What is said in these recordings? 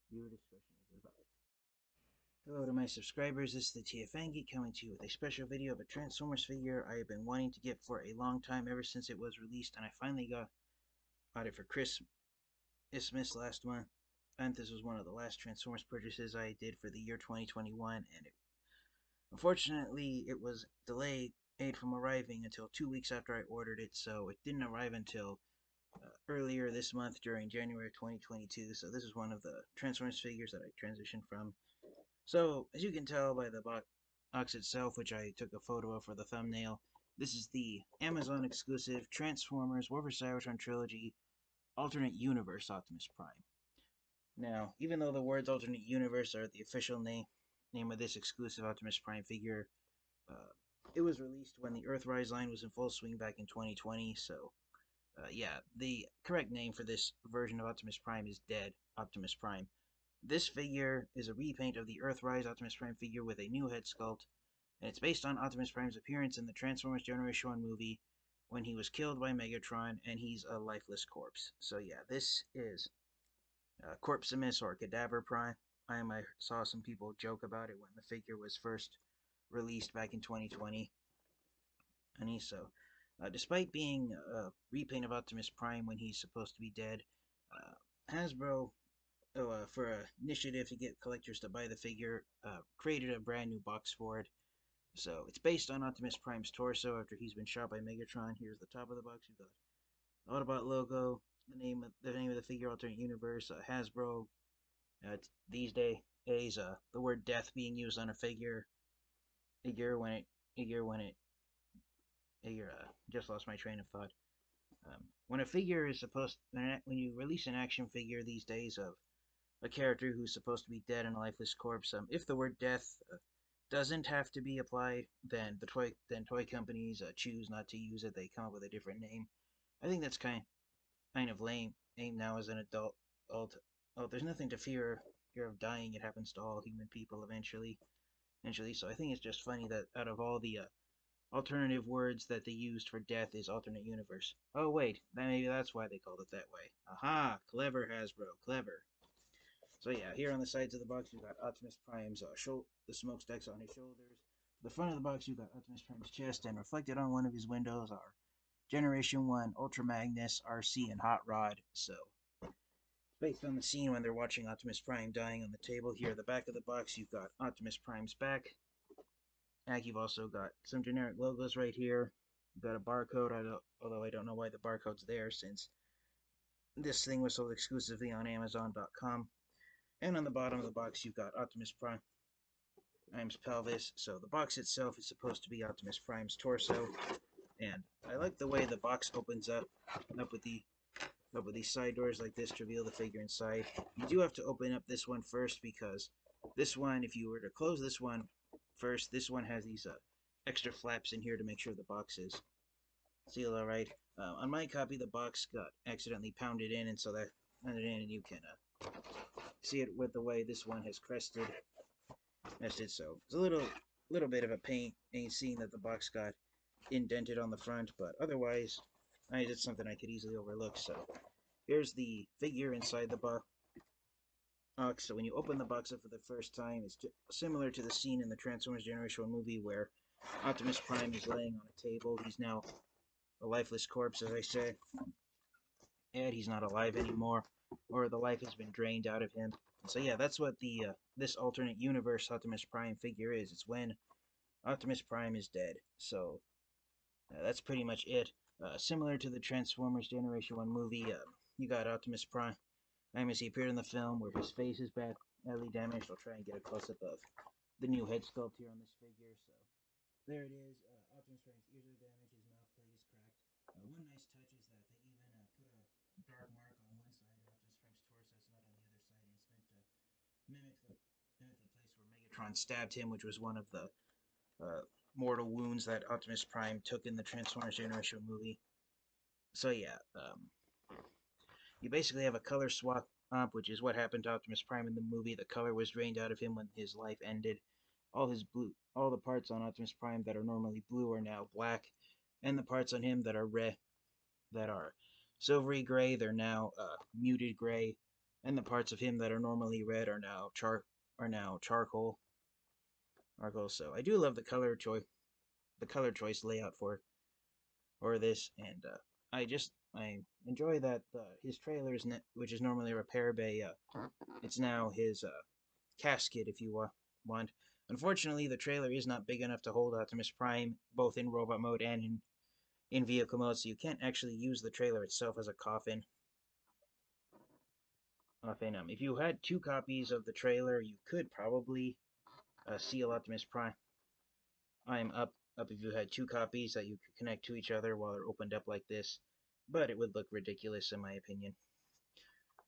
Viewer discretion is advised. Hello to my subscribers, this is the TFN Geek coming to you with a special video of a Transformers figure I have been wanting to get for a long time, ever since it was released, and I finally got it for Christmas last month. And this was one of the last Transformers purchases I did for the year 2021, and unfortunately it was delayed from arriving until 2 weeks after I ordered it, so it didn't arrive until earlier this month during January 2022. So this is one of the Transformers figures that I transitioned from. So, as you can tell by the box itself, which I took a photo of for the thumbnail, this is the Amazon exclusive Transformers War for Cybertron Trilogy Alternate Universe Optimus Prime. Now, even though the words Alternate Universe are the official name of this exclusive Optimus Prime figure, uh, it was released when the Earthrise line was in full swing back in 2020, so yeah, the correct name for this version of Optimus Prime is Dead Optimus Prime. This figure is a repaint of the Earthrise Optimus Prime figure with a new head sculpt, and it's based on Optimus Prime's appearance in the Transformers Generation 1 movie when he was killed by Megatron and he's a lifeless corpse. So yeah, this is Corpsimus or Cadaver Prime. I saw some people joke about it when the figure was first released back in 2020. And so, despite being a repaint of Optimus Prime when he's supposed to be dead, uh, Hasbro, for an initiative to get collectors to buy the figure, created a brand new box for it. So it's based on Optimus Prime's torso after he's been shot by Megatron. Here's the top of the box. You've got Autobot logo, the name of the figure, alternate universe, Hasbro. These days, the word death being used on a figure when it figure when it figure. Just lost my train of thought. When a figure is supposed when you release an action figure these days of a character who's supposed to be dead and a lifeless corpse, if the word death doesn't have to be applied, then toy companies choose not to use it. They come up with a different name. I think that's kind of lame. Now as an adult, there's nothing to fear of dying. It happens to all human people eventually. So I think it's just funny that out of all the alternative words that they used for death is alternate universe. Oh wait, maybe that's why they called it that way. Aha! Clever, Hasbro, clever. So yeah, here on the sides of the box you've got Optimus Prime's the smokestacks on his shoulders. The front of the box you've got Optimus Prime's chest, and reflected on one of his windows are Generation 1, Ultra Magnus, RC, and Hot Rod. So, based on the scene when they're watching Optimus Prime dying on the table, here at the back of the box you've got Optimus Prime's back. And you've also got some generic logos right here. You've got a barcode, although I don't know why the barcode's there since this thing was sold exclusively on Amazon.com. And on the bottom of the box, you've got Optimus Prime's pelvis. So the box itself is supposed to be Optimus Prime's torso. And I like the way the box opens up with these side doors like this to reveal the figure inside. You do have to open up this one first because this one, if you were to close this one first, this one has these extra flaps in here to make sure the box is sealed all right. On my copy, the box got accidentally pounded in, and so that pounded in, and you can see it with the way this one has nested. So it's a little bit of a pain seeing that the box got indented on the front, but otherwise, it's something I could easily overlook. So here's the figure inside the box. So when you open the box up for the first time, it's similar to the scene in the Transformers Generation 1 movie where Optimus Prime is laying on a table. He's now a lifeless corpse, as I said, and he's not alive anymore, or the life has been drained out of him. So yeah, that's what the this alternate universe Optimus Prime figure is. It's when Optimus Prime is dead. So that's pretty much it. Similar to the Transformers Generation 1 movie, you got Optimus Prime as he appeared in the film, where his face is badly damaged. I'll try and get a close-up of the new head sculpt here on this figure. So there it is. Optimus Prime's ears are damaged, his mouth plate is cracked. One nice touch is that they even put a dark mark on one side of Optimus Prime's torso, it's not on the other side, and it's meant to mimic the place where Megatron stabbed him, which was one of the uh, mortal wounds that Optimus Prime took in the Transformers Generation movie. So yeah, you basically have a color swap up, which is what happened to Optimus Prime in the movie. The color was drained out of him when his life ended. All the parts on Optimus Prime that are normally blue are now black, and the parts on him that are silvery gray, they're now muted gray, and the parts of him that are normally red are now charcoal. So I do love the color choice layout for this, and I enjoy that his trailers, which is normally a repair bay, it's now his casket, if you want. Unfortunately, the trailer is not big enough to hold Optimus Prime, both in robot mode and in vehicle mode, so you can't actually use the trailer itself as a coffin. If you had two copies of the trailer, you could probably seal Optimus Prime. I'm up if you had two copies that you could connect to each other while they're opened up like this, but it would look ridiculous in my opinion.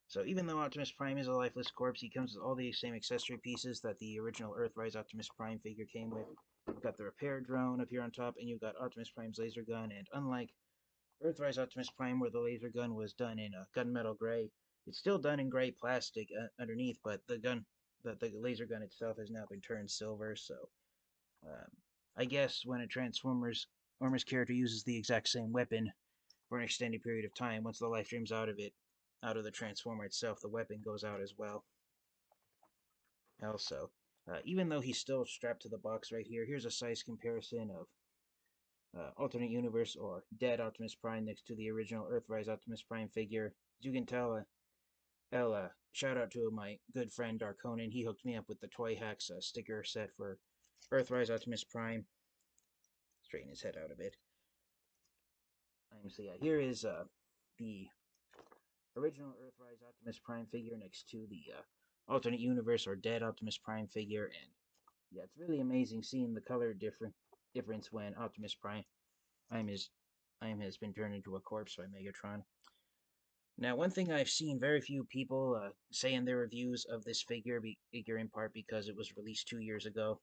So even though Optimus Prime is a lifeless corpse, he comes with all the same accessory pieces that the original Earthrise Optimus Prime figure came with. You've got the repair drone up here on top, and you've got Optimus Prime's laser gun, and unlike Earthrise Optimus Prime, where the laser gun was done in gunmetal gray, it's still done in gray plastic underneath, but the laser gun itself has now been turned silver, so um, I guess when a Transformers character uses the exact same weapon for an extended period of time, once the life dreams out of the Transformer itself, the weapon goes out as well. Also, even though he's still strapped to the box right here, here's a size comparison of alternate universe or dead Optimus Prime next to the original Earthrise Optimus Prime figure. As you can tell, shout out to my good friend Darkonin. He hooked me up with the Toy Hacks sticker set for Earthrise Optimus Prime. Straighten his head out a bit. So yeah, here is the original Earthrise Optimus Prime figure next to the alternate universe or dead Optimus Prime figure, and yeah, it's really amazing seeing the color difference when Optimus Prime has been turned into a corpse by Megatron. Now, one thing I've seen very few people say in their reviews of this figure in part because it was released 2 years ago.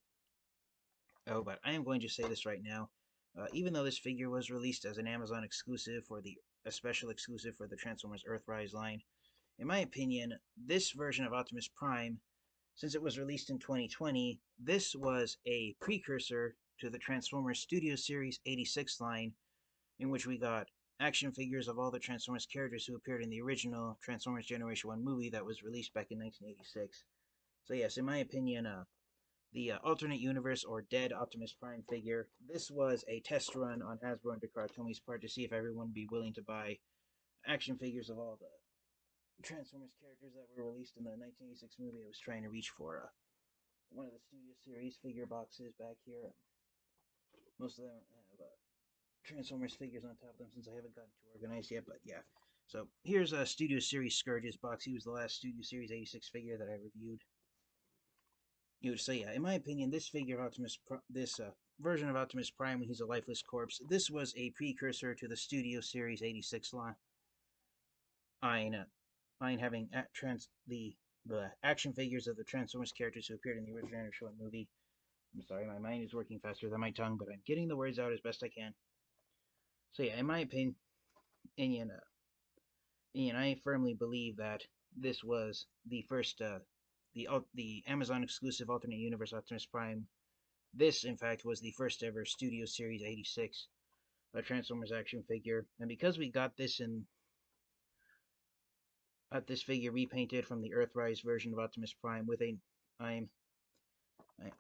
Oh, but I am going to say this right now. Even though this figure was released as an Amazon exclusive a special exclusive for the Transformers Earthrise line, in my opinion, this version of Optimus Prime, since it was released in 2020, this was a precursor to the Transformers Studio Series 86 line, in which we got action figures of all the Transformers characters who appeared in the original Transformers Generation 1 movie that was released back in 1986. So yes, in my opinion, the alternate universe or dead Optimus Prime figure, this was a test run on Hasbro and Takara Tomi's part to see if everyone would be willing to buy action figures of all the Transformers characters that were released in the 1986 movie. I was trying to reach for one of the Studio Series figure boxes back here. Most of them have Transformers figures on top of them since I haven't gotten too organized yet, but yeah. So here's a Studio Series Scourge's box. He was the last Studio Series 86 figure that I reviewed. So yeah, in my opinion, this figure of this version of Optimus Prime when he's a lifeless corpse, this was a precursor to the Studio Series 86 line. Mine having the action figures of the Transformers characters who appeared in the original Generation 1 movie. I'm sorry, my mind is working faster than my tongue, but I'm getting the words out as best I can. So yeah, in my opinion, I firmly believe that this was the first, the Amazon exclusive alternate universe Optimus Prime. This, in fact, was the first ever Studio Series 86 Transformers action figure, and because we got this figure repainted from the Earthrise version of Optimus Prime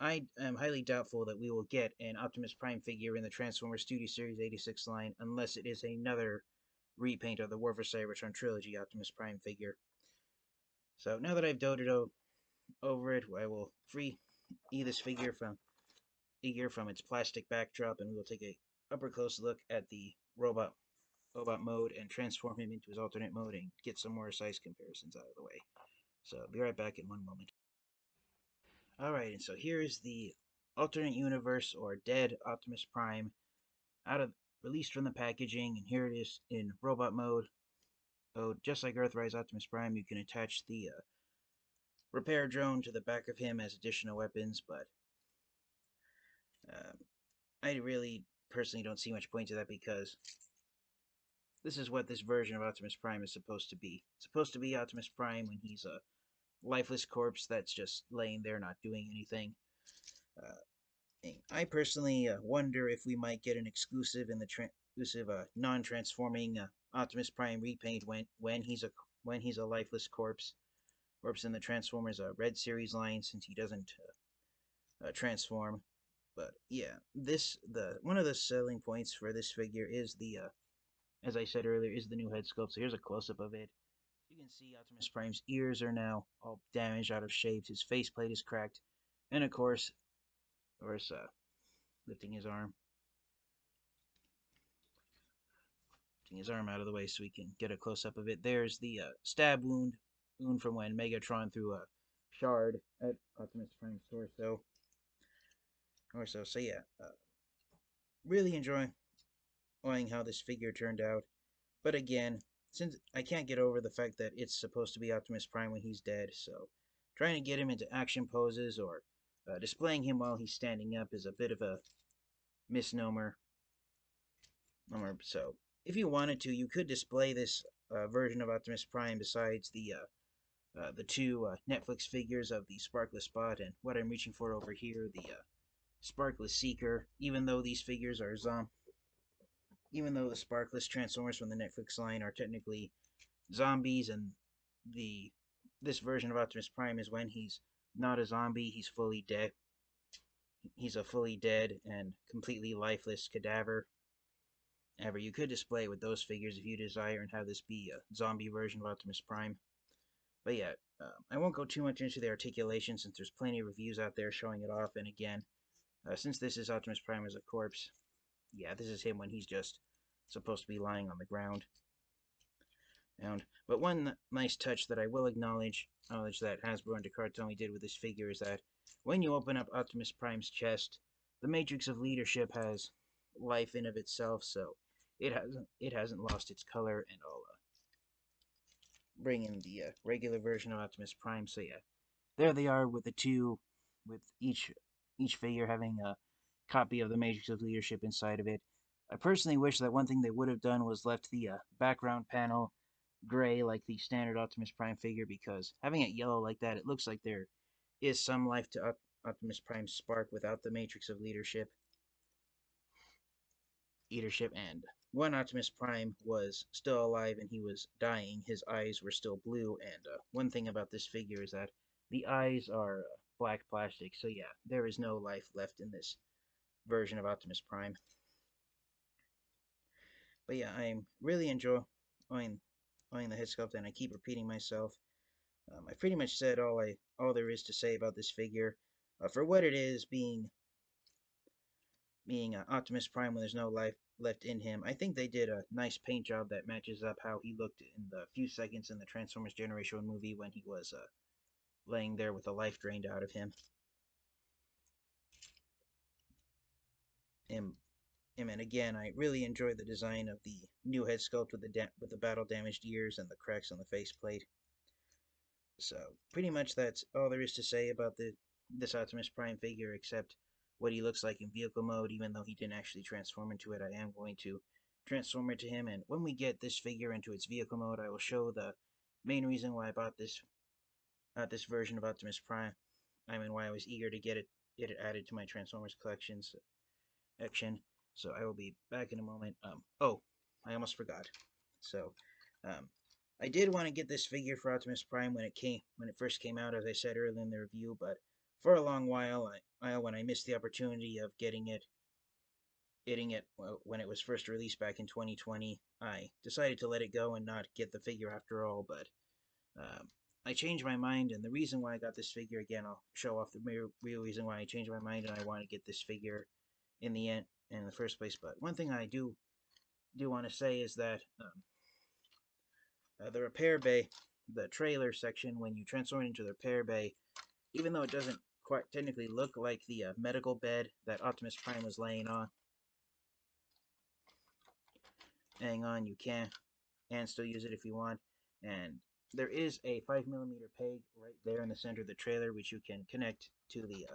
I am highly doubtful that we will get an Optimus Prime figure in the Transformers Studio Series 86 line unless it is another repaint of the War for Cybertron trilogy Optimus Prime figure. So now that I've doted over it, I will free this figure from its plastic backdrop, and we will take a upper close look at the robot mode and transform him into his alternate mode and get some more size comparisons out of the way. So I'll be right back in one moment. Alright, and so here is the alternate universe or dead Optimus Prime released from the packaging, and here it is in robot mode. Oh, just like Earthrise Optimus Prime, you can attach the repair drone to the back of him as additional weapons, but I really personally don't see much point to that because this is what this version of Optimus Prime is supposed to be. It's supposed to be Optimus Prime when he's a lifeless corpse that's just laying there not doing anything. I personally wonder if we might get an exclusive in the non-transforming Optimus Prime repaint when he's a lifeless corpse. corpse in the Transformers Red Series line, since he doesn't transform. But yeah, one of the selling points for this figure is as I said earlier, is the new head sculpt. So here's a close up of it. You can see Optimus Prime's ears are now all damaged, out of shape. His faceplate is cracked, and of course, lifting his arm, out of the way so we can get a close up of it. There's the stab wound from when Megatron threw a shard at Optimus Prime's torso. So yeah, really enjoying how this figure turned out. But again, since I can't get over the fact that it's supposed to be Optimus Prime when he's dead, so trying to get him into action poses or displaying him while he's standing up is a bit of a misnomer. So if you wanted to, you could display this version of Optimus Prime besides the two Netflix figures of the Sparkless Bot and what I'm reaching for over here, the Sparkless Seeker. Even though these figures are even though the Sparkless Transformers from the Netflix line are technically zombies, and this version of Optimus Prime is when he's not a zombie, he's fully dead. He's a fully dead and completely lifeless cadaver. However, you could display it with those figures if you desire and have this be a zombie version of Optimus Prime. But yeah, I won't go too much into the articulation since there's plenty of reviews out there showing it off. And again, since this is Optimus Prime as a corpse, yeah, this is him when he's just supposed to be lying on the ground. But one nice touch that I will acknowledge that Hasbro and Deccartoni did with this figure is that when you open up Optimus Prime's chest, the Matrix of Leadership has life in of itself, so it hasn't lost its color. And I'll bring in the regular version of Optimus Prime. So yeah, there they are with with each figure having a copy of the Matrix of Leadership inside of it. I personally wish that one thing they would have done was left the background panel gray like the standard Optimus Prime figure, because having it yellow like that, it looks like there is some life to Optimus Prime's spark without the Matrix of Leadership. And when Optimus Prime was still alive and he was dying, his eyes were still blue. And one thing about this figure is that the eyes are black plastic. So yeah, there is no life left in this version of Optimus Prime. But yeah, I'm really enjoying the head sculpt, and I keep repeating myself. I pretty much said all there is to say about this figure. For what it is, being Optimus Prime when there's no life left in him, I think they did a nice paint job that matches up how he looked in the few seconds in the Transformers Generation 1 movie when he was laying there with the life drained out of him. And again, I really enjoyed the design of the new head sculpt with the battle damaged ears and the cracks on the faceplate. So pretty much that's all there is to say about this Optimus Prime figure, except what he looks like in vehicle mode. Even though he didn't actually transform into it, I am going to transform into him. And when we get this figure into its vehicle mode, I will show the main reason why I bought this version of Optimus Prime. I mean, why I was eager to get it added to my Transformers collections action. So I will be back in a moment. Oh, I almost forgot. So, I did want to get this figure for Optimus Prime when it first came out, as I said earlier in the review. But for a long while, when I missed the opportunity of getting it when it was first released back in 2020, I decided to let it go and not get the figure after all. But I changed my mind, and the reason why I got this figure, again, I'll show off the real reason why I changed my mind and I want to get this figure in the first place. But one thing I do want to say is that the repair bay, the trailer section, when you transform into the repair bay, even though it doesn't quite technically look like the medical bed that Optimus Prime was laying on, you can and still use it if you want. And there is a 5mm peg right there in the center of the trailer, which you can connect to the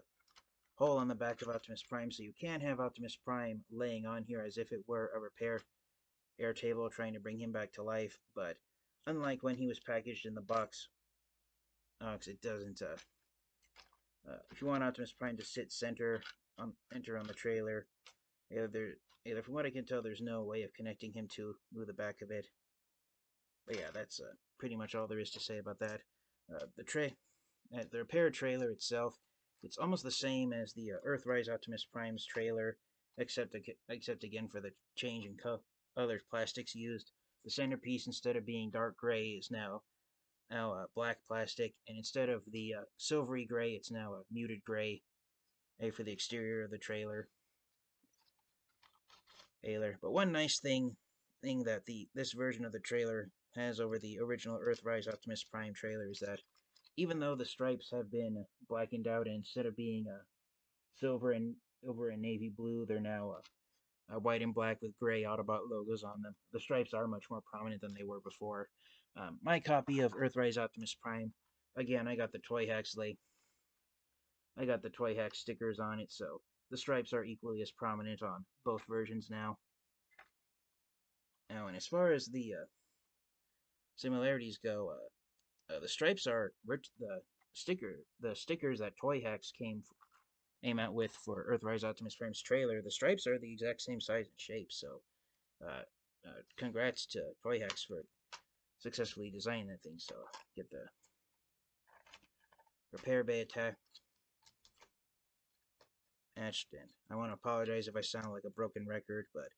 hole on the back of Optimus Prime, so you can have Optimus Prime laying on here as if it were a repair air table trying to bring him back to life. But unlike when he was packaged in the box, because it doesn't, if you want Optimus Prime to sit enter on the trailer, either from what I can tell, there's no way of connecting him to the back of it. But yeah, that's pretty much all there is to say about that. The repair trailer itself, it's almost the same as the Earthrise Optimus Prime's trailer, except again for the change in other plastics used. The centerpiece, instead of being dark gray, is now black plastic, and instead of the silvery gray, it's now a muted gray. For the exterior of the trailer. But one nice thing that this version of the trailer has over the original Earthrise Optimus Prime trailer is that even though the stripes have been blackened out, and instead of being silver and navy blue, they're now white and black with gray Autobot logos on them. The stripes are much more prominent than they were before. My copy of Earthrise Optimus Prime, again, I got the Toy Hacks stickers on it, so the stripes are equally as prominent on both versions now. And as far as the similarities go, the stripes are the stickers that Toy Hacks came out with for Earthrise Optimus Prime's trailer. The stripes are the exact same size and shape, so congrats to Toy Hacks for successfully designing that thing. So get the repair bay attached. And I want to apologize if I sound like a broken record, but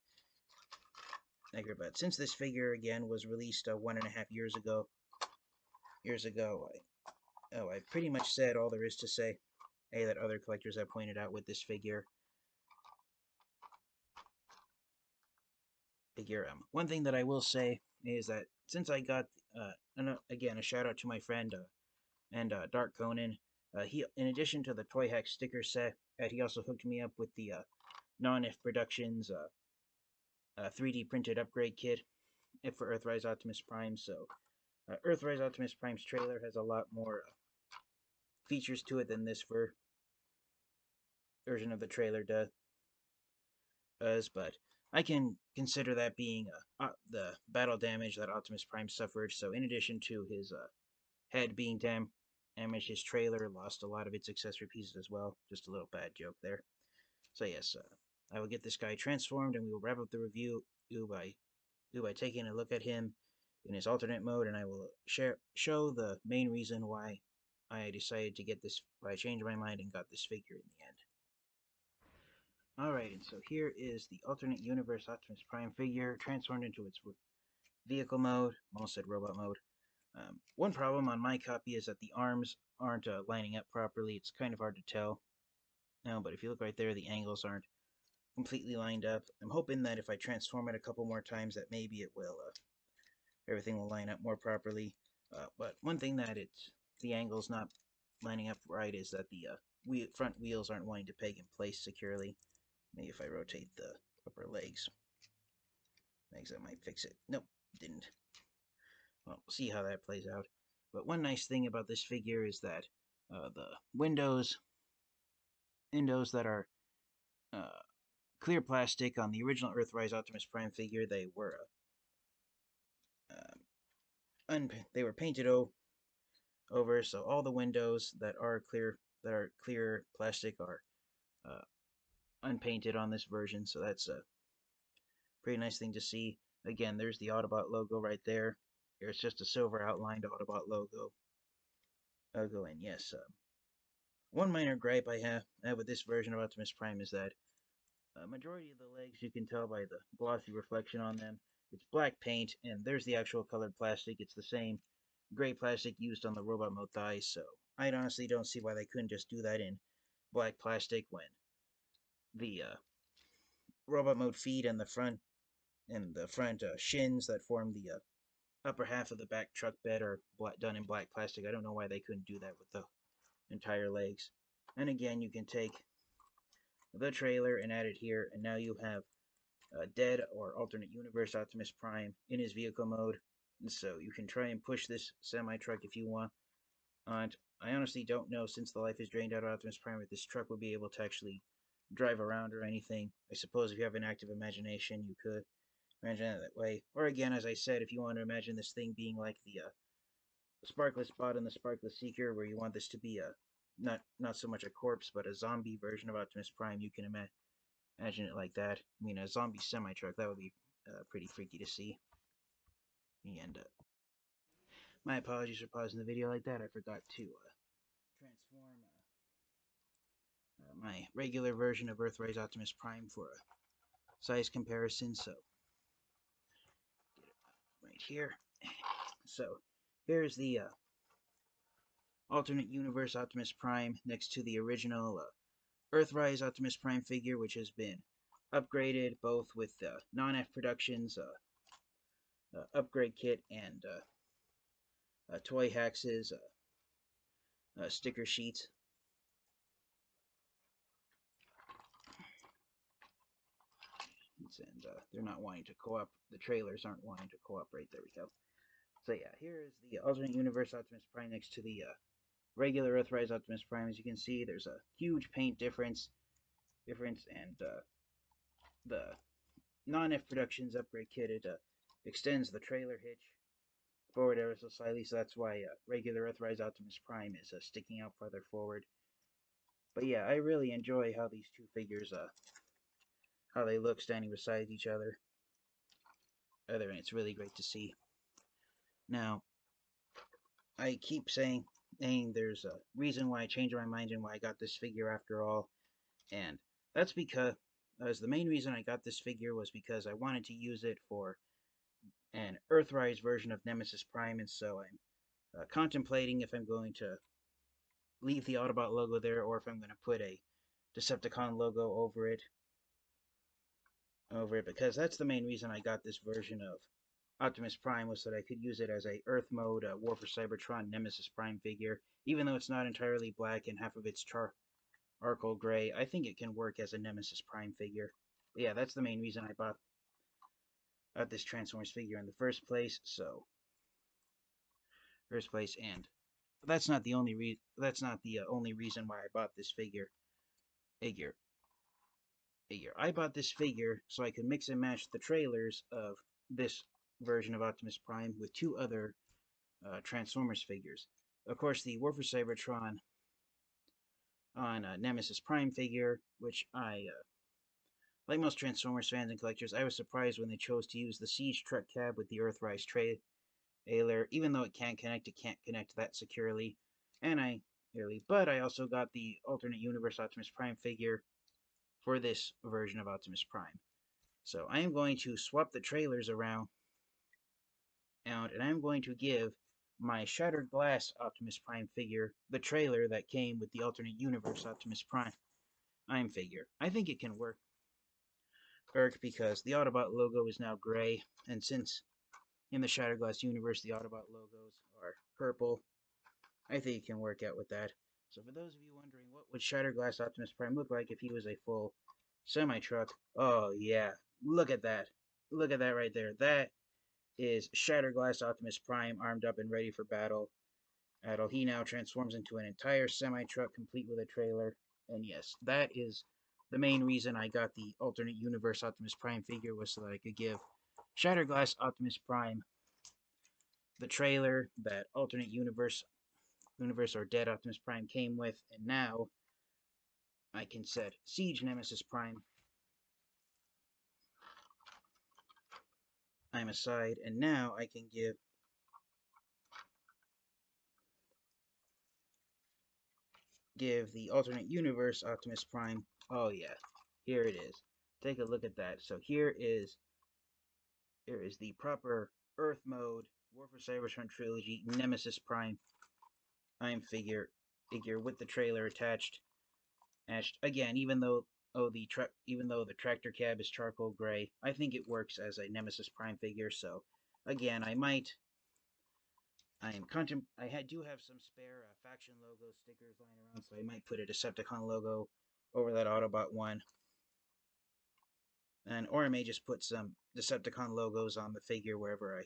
since this figure again was released 1.5 years ago, I pretty much said all there is to say. That other collectors have pointed out with this figure. One thing that I will say is that since I got, again, a shout out to my friend and Dark Conan. He, in addition to the Toy Hack sticker set, he also hooked me up with the Non-If Productions 3D printed upgrade kit for Earthrise Optimus Prime. So Earthrise Optimus Prime's trailer has a lot more features to it than this version of the trailer does, but I can consider that being the battle damage that Optimus Prime suffered. So in addition to his head being damaged, his trailer lost a lot of its accessory pieces as well. Just a little bad joke there. So yes, I will get this guy transformed, and we will wrap up the review by taking a look at him in his alternate mode, and I will show the main reason why I decided to get this, why I changed my mind and got this figure in the end. Alright, and so here is the alternate universe Optimus Prime figure transformed into its vehicle mode, almost said robot mode. One problem on my copy is that the arms aren't lining up properly. It's kind of hard to tell. No, but if you look right there, the angles aren't completely lined up. I'm hoping that if I transform it a couple more times, that maybe it will, everything will line up more properly. But one thing that the angle's not lining up right is that the front wheels aren't wanting to peg in place securely. Maybe if I rotate the upper legs, that might fix it. Nope, didn't. Well, we'll see how that plays out. But one nice thing about this figure is that the windows that are clear plastic on the original Earthrise Optimus Prime figure, they were painted over, so all the windows that are clear plastic are unpainted on this version. So that's a pretty nice thing to see. Again, there's the Autobot logo right there. It's just a silver outlined Autobot logo. And yes, one minor gripe I have with this version of Optimus Prime is that majority of the legs, you can tell by the glossy reflection on them, it's black paint, and there's the actual colored plastic. It's the same gray plastic used on the robot mode thighs, so I honestly don't see why they couldn't just do that in black plastic when the robot mode feet and the front shins that form the upper half of the back truck bed are done in black plastic. I don't know why they couldn't do that with the entire legs. And again, you can take the trailer and add it here, and now you have dead or alternate universe Optimus Prime in his vehicle mode. And so you can try and push this semi-truck if you want. And I honestly don't know, since the life is drained out of Optimus Prime, if this truck would be able to actually drive around or anything. I suppose if you have an active imagination, you could imagine it that way. Or again, as I said, if you want to imagine this thing being like the Sparkless Bot and the Sparkless Seeker, where you want this to be not so much a corpse, but a zombie version of Optimus Prime, you can imagine it like that. I mean, a zombie semi-truck, that would be pretty freaky to see. And My apologies for pausing the video like that. I forgot to transform my regular version of Earthrise Optimus Prime for a size comparison. So, get it right here. So, here's the alternate universe Optimus Prime next to the original Earthrise Optimus Prime figure, which has been upgraded both with non-F Productions upgrade kit and Toy Hacks' sticker sheets. And they're not wanting to co-op. The trailers aren't wanting to cooperate. There we go. So yeah, here is the alternate universe Optimus Prime next to the regular Earthrise Optimus Prime. As you can see, there's a huge paint difference, and the non-F Productions upgrade kit, it extends the trailer hitch forward ever so slightly, so that's why regular Earthrise Optimus Prime is sticking out farther forward. But yeah, I really enjoy how these two figures, how they look standing beside each other. It's really great to see. Now, I keep saying there's a reason why I changed my mind and why I got this figure after all, and that's because the main reason I got this figure was because I wanted to use it for an Earthrise version of Nemesis Prime, and so I'm contemplating if I'm going to leave the Autobot logo there or if I'm going to put a Decepticon logo over it, because that's the main reason I got this version of Optimus Prime, was that I could use it as a Earth mode War for Cybertron Nemesis Prime figure. Even though it's not entirely black and half of it's charcoal gray, I think it can work as a Nemesis Prime figure. But yeah, that's the main reason I bought this Transformers figure in the first place. So, and that's not the only only reason why I bought this figure. I bought this figure so I could mix and match the trailers of this version of Optimus Prime with two other Transformers figures. Of course, the War for Cybertron on Nemesis Prime figure, which like most Transformers fans and collectors, I was surprised when they chose to use the Siege truck cab with the Earthrise trailer. Even though it can't connect that securely. But I also got the alternate universe Optimus Prime figure for this version of Optimus Prime. So I am going to swap the trailers around, and I'm going to give my Shattered Glass Optimus Prime figure the trailer that came with the alternate universe Optimus Prime figure. I think it can work because the Autobot logo is now gray, and since in the Shattered Glass universe the Autobot logos are purple, I think it can work out with that. So for those of you wondering what would Shattered Glass Optimus Prime look like if he was a full semi-truck, oh yeah, look at that. Look at that right there. That is Shattered Glass Optimus Prime armed up and ready for battle. He now transforms into an entire semi-truck complete with a trailer. And yes, that is the main reason I got the alternate universe Optimus Prime figure, was so that I could give Shattered Glass Optimus Prime the trailer that alternate universe or Dead Optimus Prime came with, and now I can set Siege Nemesis Prime I'm aside, and now I can give the alternate universe Optimus Prime. Oh yeah, here it is. Take a look at that. So here is the proper Earth mode War for Cybertron trilogy Nemesis Prime figure with the trailer attached. Again, even though the tractor cab is charcoal gray, I think it works as a Nemesis Prime figure. So again, I do have some spare faction logo stickers lying around, so I might put a Decepticon logo over that Autobot one, or I may just put some Decepticon logos on the figure wherever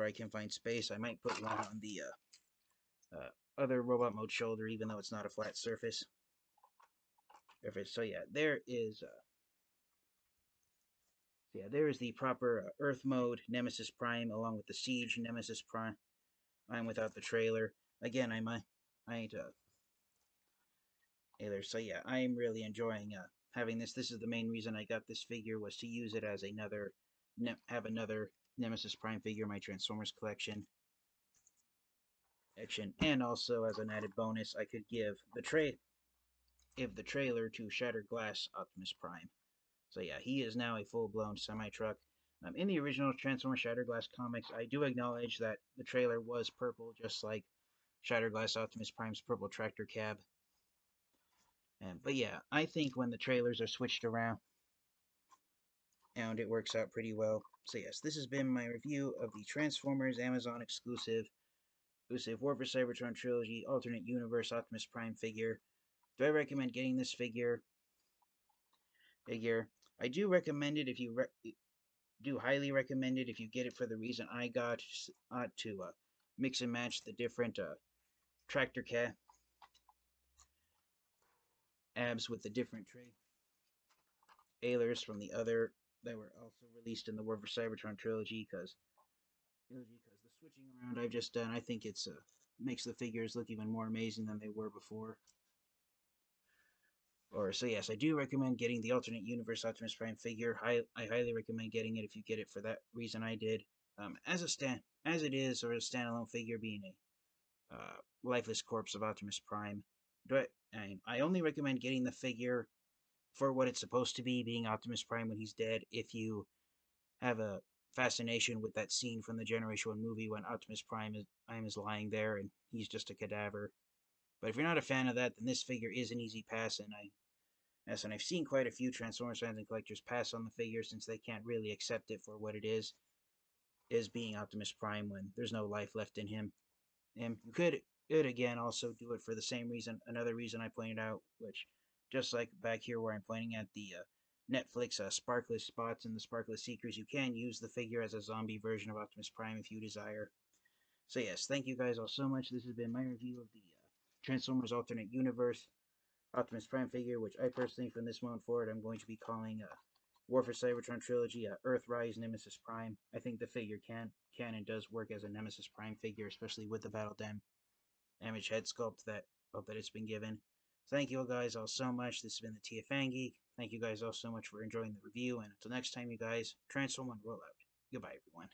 I can find space. I might put one on the other robot mode shoulder, even though it's not a flat surface. So yeah, there is the proper Earth mode Nemesis Prime, along with the Siege Nemesis Prime. I'm without the trailer. Again, I ain't either. So yeah, I am really enjoying having this. This is the main reason I got this figure, was to use it as another Nemesis Prime figure in my Transformers collection. action, and also as an added bonus, I could give the trailer to Shattered Glass Optimus Prime. So yeah, he is now a full-blown semi-truck. In the original Transformers Shattered Glass comics, I do acknowledge that the trailer was purple, just like Shattered Glass Optimus Prime's purple tractor cab. But yeah, I think when the trailers are switched around, and it works out pretty well. So yes, this has been my review of the Transformers Amazon exclusive War for Cybertron trilogy alternate universe Optimus Prime figure. Do I recommend getting this figure? I do recommend it if you do highly recommend it if you get it for the reason I got to mix and match the different tractor abs with the different trailers from the other that were also released in the War for Cybertron trilogy because the switching around I've just done, I think it's makes the figures look even more amazing than they were before. So yes, I do recommend getting the alternate universe Optimus Prime figure. I highly recommend getting it if you get it for that reason I did. As it is, or a standalone figure being a lifeless corpse of Optimus Prime. I only recommend getting the figure for what it's supposed to be, being Optimus Prime when he's dead. If you have a fascination with that scene from the Generation 1 movie when Optimus Prime is lying there and he's just a cadaver. But if you're not a fan of that, then this figure is an easy pass, and I've seen quite a few Transformers fans and collectors pass on the figure since they can't really accept it for what it is being Optimus Prime when there's no life left in him. And you could again also do it for the same reason, another reason I pointed out, which just like back here where I'm pointing at the Netflix sparkless spots and the sparkless seekers, you can use the figure as a zombie version of Optimus Prime if you desire. So yes, thank you guys all so much. This has been my review of the Transformers Alternate Universe Optimus Prime figure, which I personally, from this moment forward, I'm going to be calling War for Cybertron Trilogy Earthrise Nemesis Prime. I think the figure can and does work as a Nemesis Prime figure, especially with the Battle Damage head sculpt that it's been given. Thank you all guys all so much. This has been the TFN Geek. Thank you guys all so much for enjoying the review, and until next time, you guys, transform and roll out. Goodbye, everyone.